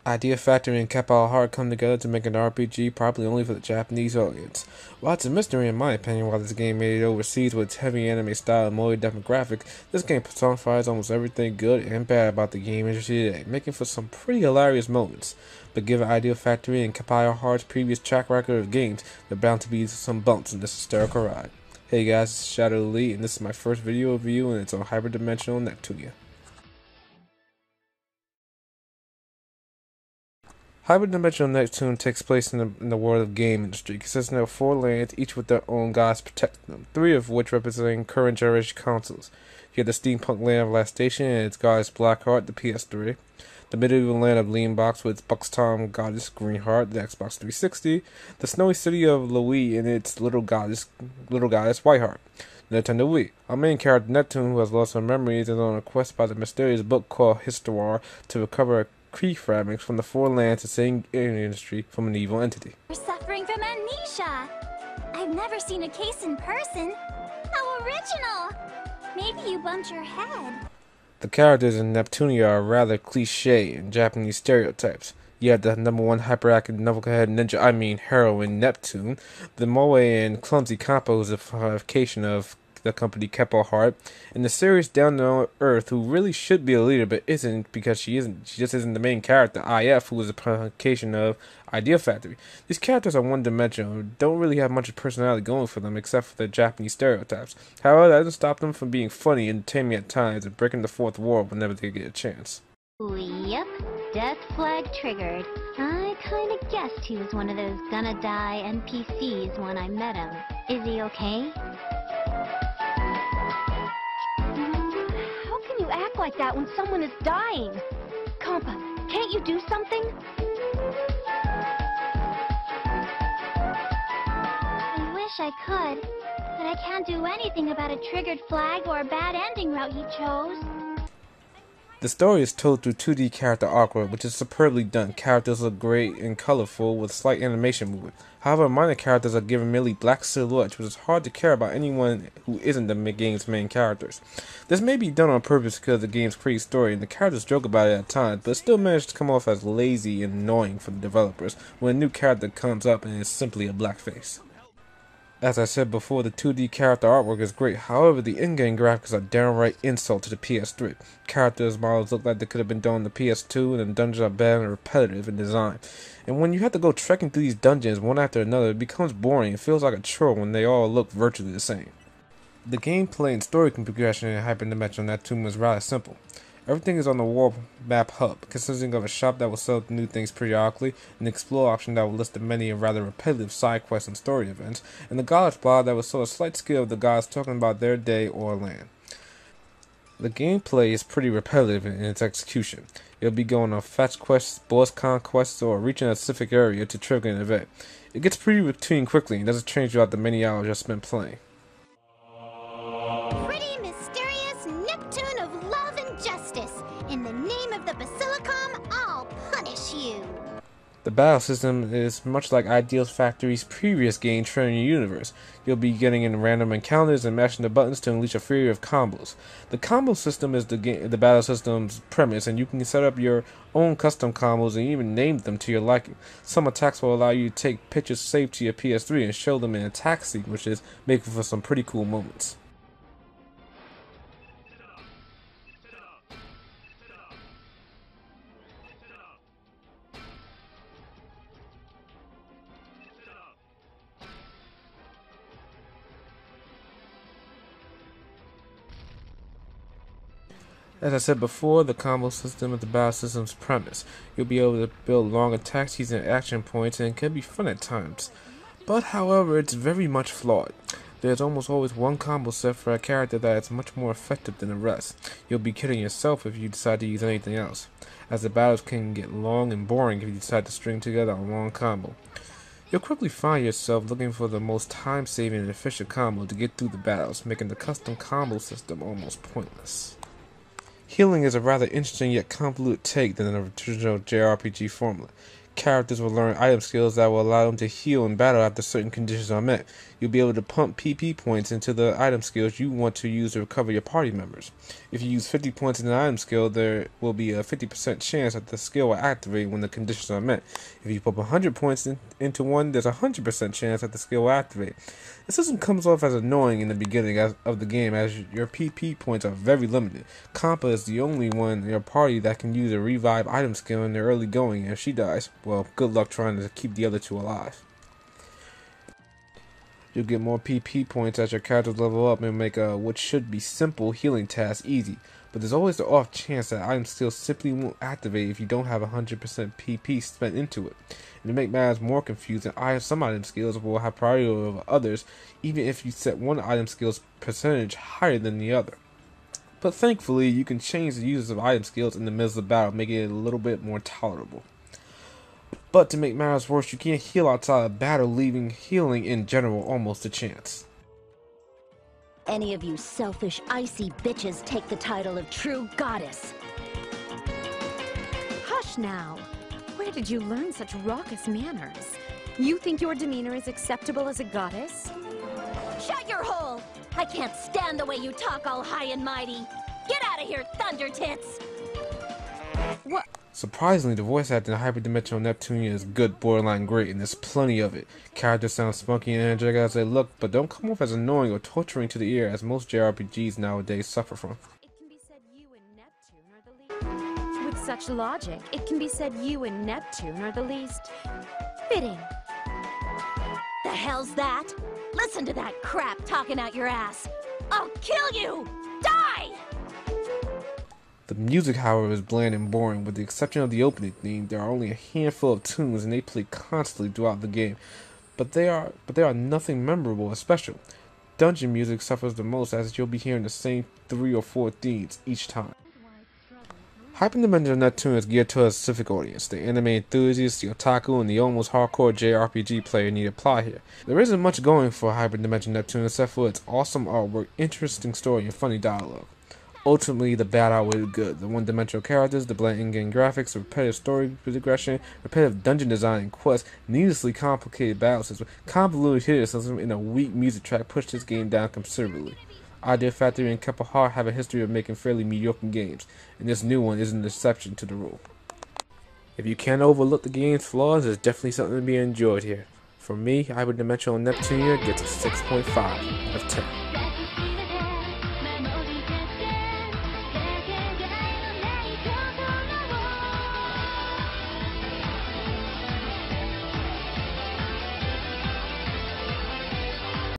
Idea Factory and Keppel Heart come together to make an RPG probably only for the Japanese audience. While it's a mystery in my opinion why this game made it overseas with its heavy anime style and multi demographic, this game personifies almost everything good and bad about the game industry today, making for some pretty hilarious moments. But given Idea Factory and Keppel Heart's previous track record of games, there are bound to be some bumps in this hysterical ride. Hey guys, this is Shadow Elite, and this is my first video review, and it's on Hyperdimension Neptunia. Hyperdimension Neptune takes place in the world of game industry, consisting of 4 lands, each with their own gods protecting them, 3 of which representing current generation consoles. You have the steampunk land of Last Station and its goddess Blackheart, the PS3, the medieval land of Leanbox with its Buxtom goddess Greenheart, the Xbox 360, the snowy city of Louis and its little goddess Whiteheart, the Nintendo Wii. Our main character Neptune, who has lost her memories, is on a quest by the mysterious book called Histoire to recover a key fragments from the 4 lands to save the industry from an evil entity. You're suffering from amnesia. I've never seen a case in person. How original! Maybe you bumped your head. The characters in Neptunia are rather cliché and Japanese stereotypes. You have the #1 hyperactive knucklehead heroine Neptune, the moe and clumsy Campo is a personification of the company Keppel Heart, and the serious down-to-earth who really should be a leader but isn't because she just isn't the main character, IF, who is a personification of Idea Factory. These characters are one-dimensional and don't really have much personality going for them except for their Japanese stereotypes. However, that doesn't stop them from being funny and entertaining at times and breaking the fourth wall whenever they get a chance. Yep, death flag triggered. I kinda guessed he was one of those gonna die NPCs when I met him. Is he okay? How can you act like that when someone is dying? Compa, can't you do something? I wish I could, but I can't do anything about a triggered flag or a bad ending route he chose. The story is told through 2D character artwork, which is superbly done. Characters look great and colorful with slight animation movement. However, minor characters are given merely black silhouettes, which is hard to care about anyone who isn't the game's main characters. This may be done on purpose because of the game's crazy story, and the characters joke about it at times, but it still manages to come off as lazy and annoying for the developers when a new character comes up and is simply a blackface. As I said before, the 2D character artwork is great, however the in-game graphics are downright insult to the PS3. Characters' models look like they could have been done on the PS2, and the dungeons are bad and repetitive in design. And when you have to go trekking through these dungeons one after another, it becomes boring and feels like a chore when they all look virtually the same. The gameplay and story progression in Hyperdimension Neptunia is rather simple. Everything is on the World Map Hub, consisting of a shop that will sell new things periodically, an explore option that will list the many and rather repetitive side quests and story events, and the Goddess blog that will show a slight skill of the gods talking about their day or land. The gameplay is pretty repetitive in its execution. You'll be going on fetch quests, boss conquests, or reaching a specific area to trigger an event. It gets pretty routine quickly and doesn't change throughout the many hours you've spent playing. Pretty mysterious Neptune of love and justice. In the name of the Basilicom, I'll punish you. The battle system is much like Idea Factory's previous game, Trinity Universe. You'll be getting in random encounters and mashing the buttons to unleash a fury of combos. The combo system is the battle system's premise, and you can set up your own custom combos and even name them to your liking. Some attacks will allow you to take pictures saved to your PS3 and show them in attack sequences, making for some pretty cool moments. As I said before, the combo system is the battle system's premise. You'll be able to build long attacks using action points, and it can be fun at times. But however, it's very much flawed. There's almost always one combo set for a character that is much more effective than the rest. You'll be kidding yourself if you decide to use anything else, as the battles can get long and boring if you decide to string together a long combo. You'll quickly find yourself looking for the most time-saving and efficient combo to get through the battles, making the custom combo system almost pointless. Healing is a rather interesting yet convoluted take than the original JRPG formula. characters will learn item skills that will allow them to heal in battle after certain conditions are met. You'll be able to pump PP points into the item skills you want to use to recover your party members. If you use 50 points in an item skill, there will be a 50% chance that the skill will activate when the conditions are met. If you pump 100 points into one, there's a 100% chance that the skill will activate. The system comes off as annoying in the beginning of the game, as your PP points are very limited. Compa is the only one in your party that can use a revive item skill in the early going, and if she dies, well, good luck trying to keep the other two alive. You'll get more PP points as your characters level up and make what should be simple healing tasks easy, but there's always the off chance that item skills simply won't activate if you don't have 100% PP spent into it. And to make matters more confusing, some item skills will have priority over others, even if you set one item skill's percentage higher than the other. But thankfully, you can change the uses of item skills in the middle of battle, making it a little bit more tolerable. But to make matters worse, you can't heal outside of battle, leaving healing in general almost a chance. Any of you selfish, icy bitches take the title of true goddess. Hush now. Where did you learn such raucous manners? You think your demeanor is acceptable as a goddess? Shut your hole! I can't stand the way you talk all high and mighty. Get out of here, Thunder Tits! What? Surprisingly, the voice acting in Hyperdimension Neptunia is good, borderline great, and there's plenty of it. Characters sound spunky and energetic as they look, but don't come off as annoying or torturing to the ear as most JRPGs nowadays suffer from. It can be said you and Neptune are the least. With such logic, it can be said you and Neptune are the least fitting. The hell's that? Listen to that crap talking out your ass. I'll kill you! Die! The music, however, is bland and boring. With the exception of the opening theme, there are only a handful of tunes and they play constantly throughout the game. But they are nothing memorable or special. Dungeon music suffers the most, as you'll be hearing the same 3 or 4 themes each time. Hyperdimension Neptunia is geared to a specific audience. The anime enthusiast, the otaku, and the almost hardcore JRPG player need to apply here. There isn't much going for Hyperdimension Neptunia except for its awesome artwork, interesting story, and funny dialogue. Ultimately, the bad outweighed good. The one-dimensional characters, the bland in-game graphics, the repetitive story progression, repetitive dungeon design and quests, needlessly complicated battle system, convoluted hidden system, and a weak music track pushed this game down considerably. Idea Factory and Keppel Heart have a history of making fairly mediocre games, and this new one isn't an exception to the rule. If you can't overlook the game's flaws, there's definitely something to be enjoyed here. For me, Hyperdimension Neptunia gets a 6.5 of 10.